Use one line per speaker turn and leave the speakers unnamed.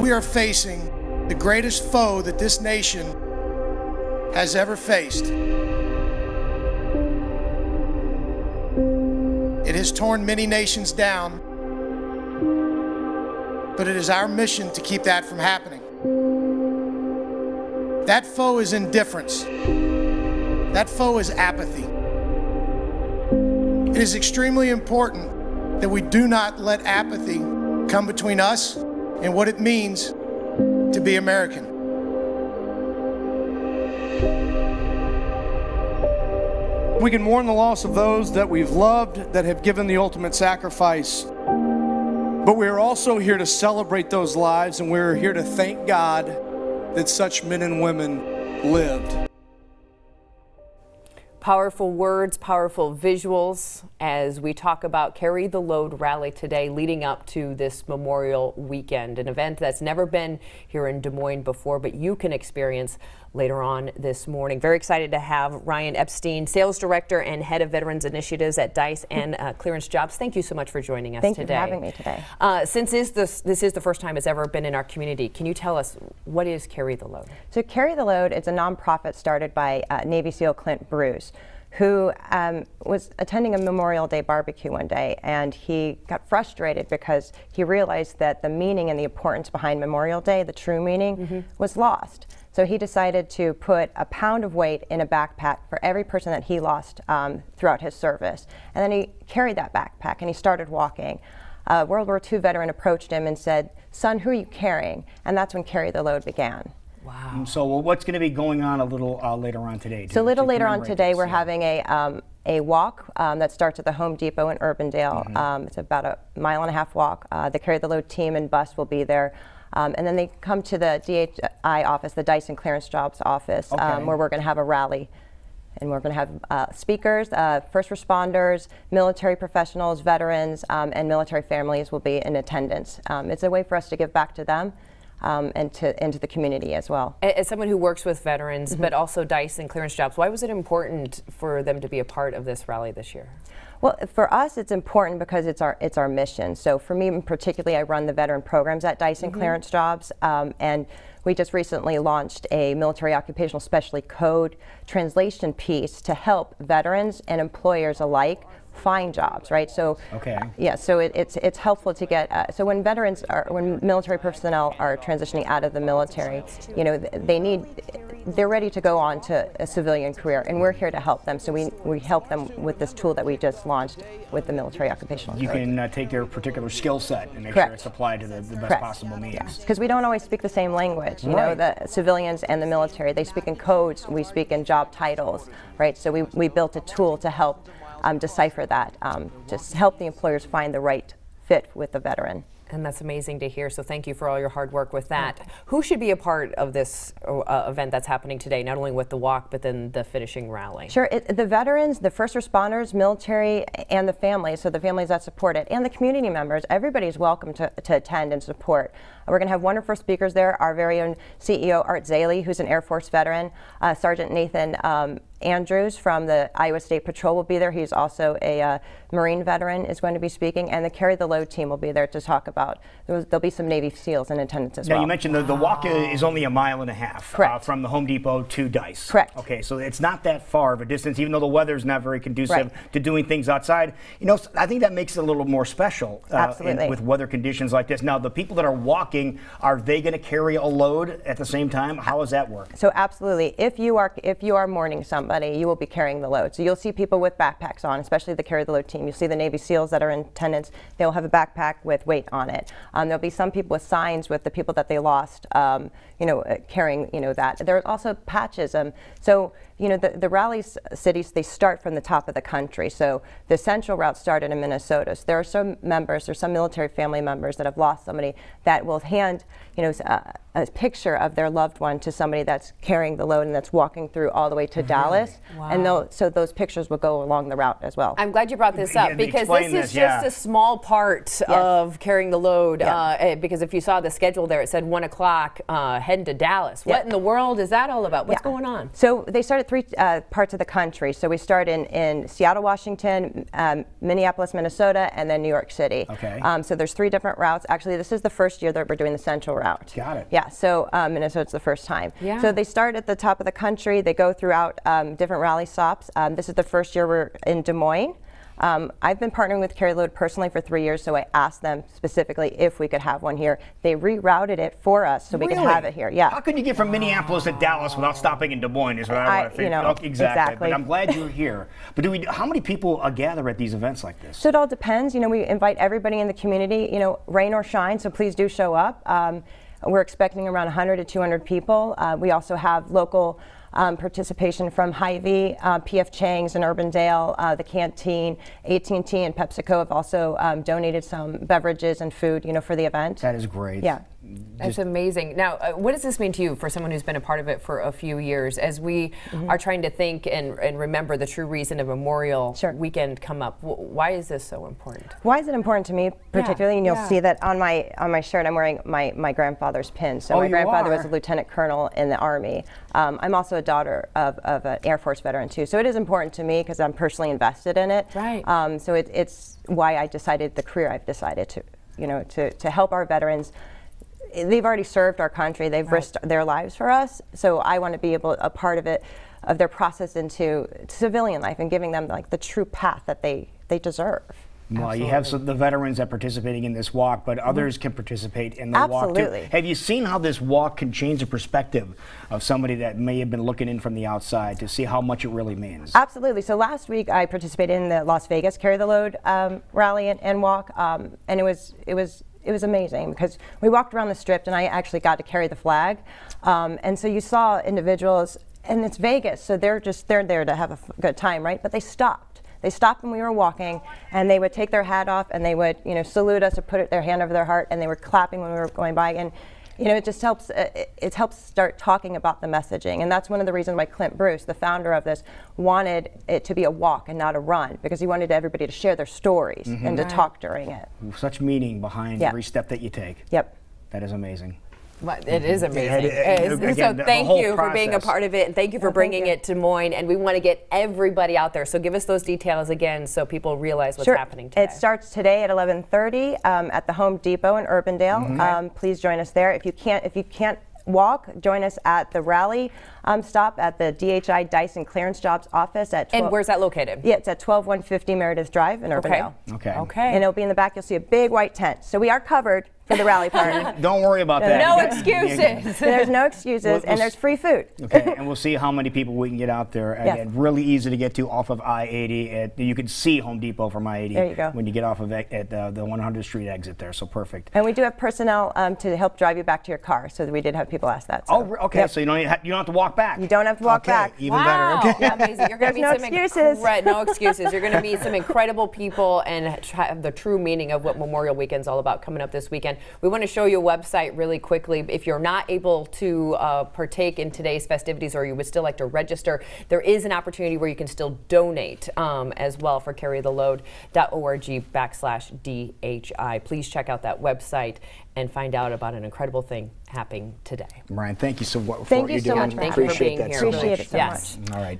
We are facing the greatest foe that this nation has ever faced. It has torn many nations down, but it is our mission to keep that from happening. That foe is indifference. That foe is apathy. It is extremely important that we do not let apathy come between us and what it means to be American. We can mourn the loss of those that we've loved, that have given the ultimate sacrifice. But we are also here to celebrate those lives, and we're here to thank God that such men and women lived.
Powerful words, powerful visuals as we talk about Carry the Load rally today leading up to this Memorial Weekend, an event that's never been here in Des Moines before, but you can experience later on this morning. Very excited to have Ryan Epstein, Sales Director and Head of Veterans Initiatives at DICE and ClearanceJobs. Thank you so much for joining us today.
Thank you for having me today.
Since this is the first time it's ever been in our community, can you tell us what is Carry the Load?
So Carry the Load is a nonprofit started by Navy SEAL Clint Bruce, who was attending a Memorial Day barbecue one day, and he got frustrated because he realized that the meaning and the importance behind Memorial Day, the true meaning, was lost. So he decided to put a pound of weight in a backpack for every person that he lost throughout his service. And then he carried that backpack and he started walking. A World War II veteran approached him and said, "Son, who are you carrying?" And that's when Carry the Load began.
Wow.
So what's going to be going on a little later on today?
So a little later on today, we're having a walk that starts at the Home Depot in Urbandale. It's about a 1.5 mile walk. The Carry the Load team and bus will be there. And then they come to the DHI office, the DICE and ClearanceJobs office, where we're going to have a rally. And we're going to have speakers, first responders, military professionals, veterans, and military families will be in attendance. It's a way for us to give back to them. And to the community as well.
As someone who works with veterans, but also DICE and ClearanceJobs, why was it important for them to be a part of this rally this year?
Well, for us, it's important because it's our mission. So for me, particularly, I run the veteran programs at DICE and ClearanceJobs, and we just recently launched a military occupational specialty code translation piece to help veterans and employers alike find jobs, right? So, yeah, so it's helpful to get, so when when military personnel are transitioning out of the military, you know, they're ready to go on to a civilian career, and we're here to help them. So we help them with this tool that we just launched with the military occupational code.
You can take their particular skill set and make sure it's applied to the best possible means.
Because we don't always speak the same language. You know, the civilians and the military, they speak in codes, we speak in job titles, right? So we built a tool to help decipher that, to help the employers find the right fit with the veteran.
And that's amazing to hear, so thank you for all your hard work with that. Who should be a part of this event that's happening today, not only with the walk, but then the finishing rally?
Sure, the veterans, the first responders, military, and the families, so the families that support it, and the community members, everybody's welcome to attend and support. We're going to have wonderful speakers there, our very own CEO, Art Zaley, who's an Air Force veteran, Sergeant Nathan Andrews from the Iowa State Patrol will be there. He's also a Marine veteran, is going to be speaking, and the Carry the Load team will be there to talk about. There'll be some Navy SEALs in attendance as well.
Now, you mentioned the walk is only 1.5 miles from the Home Depot to DICE.
Correct.
Okay, so it's not that far of a distance, even though the weather's not very conducive to doing things outside. You know, I think that makes it a little more special with weather conditions like this. Now, the people that are walking, are they going to carry a load at the same time? How does that work?
So absolutely, if you are mourning somebody, you will be carrying the load. So you'll see people with backpacks on, especially the Carry the Load team. You'll see the Navy SEALs that are in attendance. They'll have a backpack with weight on it. There'll be some people with signs with the people that they lost, you know, carrying, you know, that. There are also patches. So, you know, the rally cities, they start from the top of the country. So the central route started in Minnesota. So there are some members, there's some military family members that have lost somebody that will hand, you know, a picture of their loved one to somebody that's carrying the load and that's walking through all the way to Dallas.
Wow.
And so those pictures will go along the route as well.
I'm glad you brought this up, because this is just a small part of carrying the load. Because if you saw the schedule there, it said 1 o'clock heading to Dallas. What in the world is that all about? What's going on?
So they start at 3 parts of the country. So we start in Seattle, Washington, Minneapolis, Minnesota, and then New York City.
Okay.
So there's 3 different routes. Actually, this is the first year that we're doing the central route.
Got it.
Yeah, so Minnesota's the first time.
Yeah.
So they start at the top of the country. They go throughout different rally stops. This is the first year we're in Des Moines. I've been partnering with Carry the Load personally for 3 years, so I asked them specifically if we could have one here. They rerouted it for us so we could have it here. Yeah.
How can you get from Minneapolis to Dallas without stopping in Des Moines? Is what I want to figure. Exactly. But I'm glad you're here. But how many people gather at these events like this?
So it all depends. We invite everybody in the community. Rain or shine. So please do show up. We're expecting around 100 to 200 people. We also have local participation from Hy-Vee, P.F. Chang's and Urbandale, the Canteen, AT&T and PepsiCo have also donated some beverages and food, for the event.
That is great.
Yeah.
That's amazing. Now, what does this mean to you, for someone who's been a part of it for a few years, as we are trying to think and remember the true reason of Memorial Weekend come up? Why is this so important?
Why is it important to me, particularly? And you'll see that on my shirt, I'm wearing my grandfather's pin. So my grandfather was a lieutenant colonel in the Army. I'm also a daughter of an Air Force veteran too. So it is important to me because I'm personally invested in it.
Right.
So it's why I decided the career I've decided to help our veterans. They've already served our country. They've risked their lives for us. So I want to be a part of it, of their process into civilian life and giving them the true path that they deserve.
Well,
Absolutely.
you have the veterans that are participating in this walk, but others can participate in the walk too. Have you seen how this walk can change the perspective of somebody that may have been looking in from the outside to see how much it really means?
Absolutely. So last week I participated in the Las Vegas Carry the Load rally and walk, and it was amazing because we walked around the Strip and I actually got to carry the flag, and so you saw individuals, and it's Vegas, so they're there to have a good time, right? But they stopped. They stopped when we were walking, and they would take their hat off, and they would, salute us or put their hand over their heart, and they were clapping when we were going by, and it just helps. It helps start talking about the messaging, and that's one of the reasons why Clint Bruce, the founder of this, wanted it to be a walk and not a run, because he wanted everybody to share their stories and to talk during it.
Such meaning behind every step that you take.
Yep.
That is amazing.
Well, it is amazing.
Again,
so thank you
process.
for being a part of it, and thank you for bringing it to Des Moines. And we want to get everybody out there. So give us those details again, so people realize what's happening today.
It starts today at 11:30 at the Home Depot in Urbandale. Please join us there. If you can't walk, join us at the rally stop at the DHI Dyson Clearance Jobs office at 12.
And where's that located?
Yeah, it's at 12150 Meredith Drive in Urbandale.
Okay.
And it'll be in the back. You'll see a big white tent. So we are covered for the rally part.
Don't worry about that.
No excuses.
There's no excuses, and there's free food.
Okay, and we'll see how many people we can get out there. Again, really easy to get to off of I-80. You can see Home Depot from I-80
there you go.
when you get off of it at the 100th Street exit there, so perfect.
And we do have personnel to help drive you back to your car, so we did have people ask that. So.
Oh, okay, so you don't have to walk back.
You don't have to walk back.
Even better. Okay.
Amazing. You're
There's no excuses.
No excuses. You're going to meet some incredible people and have the true meaning of what Memorial Weekend's all about coming up this weekend. We want to show you a website really quickly. If you're not able to partake in today's festivities, or you would still like to register, there is an opportunity where you can still donate as well for carrytheload.org/DHI. Please check out that website and find out about an incredible thing happening today.
Ryan, thank you so much for
Thank
what
you
you're
so
doing.
much.
Thank you for being here.
Appreciate it so
much.
All right.